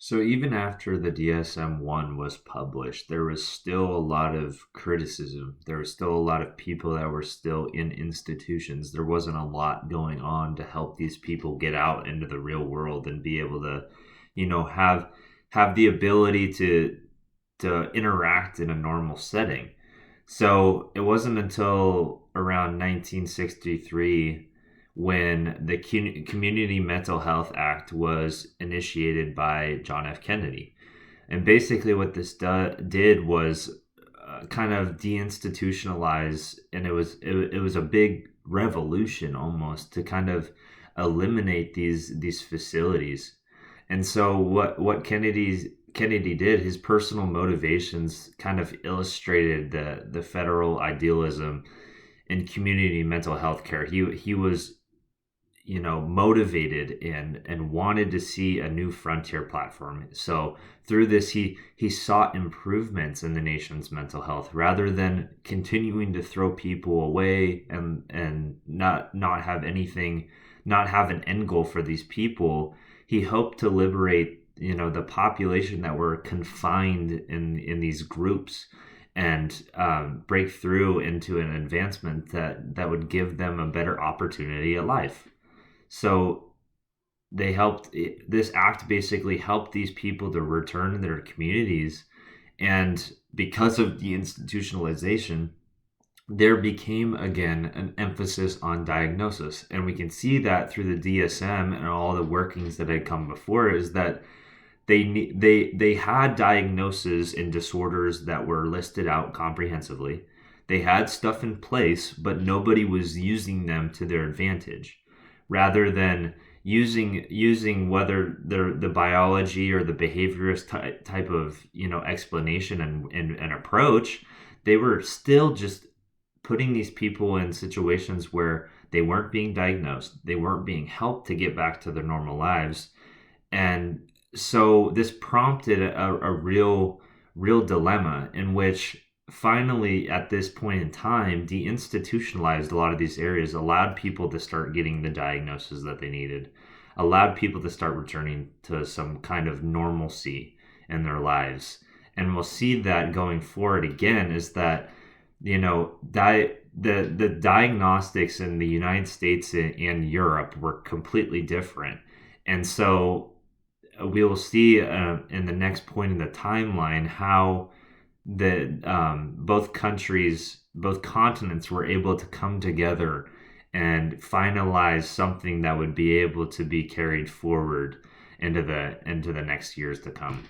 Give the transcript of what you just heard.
So even after the DSM-1 was published, there was still a lot of criticism. There was still a lot of people that were still in institutions. There wasn't a lot going on to help these people get out into the real world and be able to, have the ability to interact in a normal setting. So it wasn't until around 1963 when the Community Mental Health Act was initiated by John F. Kennedy. And basically, what this did was kind of deinstitutionalize, and it was a big revolution almost to kind of eliminate these facilities. And so what Kennedy did, his personal motivations kind of illustrated the federal idealism in community mental health care. He was motivated and wanted to see a new frontier platform. So through this, he sought improvements in the nation's mental health rather than continuing to throw people away and not have anything, not have an end goal for these people. He hoped to liberate the population that were confined in these groups and break through into an advancement that would give them a better opportunity at life. So this act basically helped these people to return to their communities. And because of the institutionalization, there became again an emphasis on diagnosis. And we can see that through the DSM and all the workings that had come before, is that they had diagnoses and disorders that were listed out comprehensively. They had stuff in place, but nobody was using them to their advantage. Rather than using whether the biology or the behaviorist type of explanation and approach, they were still just putting these people in situations where they weren't being diagnosed, they weren't being helped to get back to their normal lives. And so this prompted a real dilemma in which finally at this point in time deinstitutionalized a lot of these areas, allowed people to start getting the diagnosis that they needed, allowed people to start returning to some kind of normalcy in their lives. And we'll see that going forward again, is that the diagnostics in the United States and Europe were completely different. And so we will see in the next point in the timeline how both continents were able to come together and finalize something that would be able to be carried forward into the next years to come.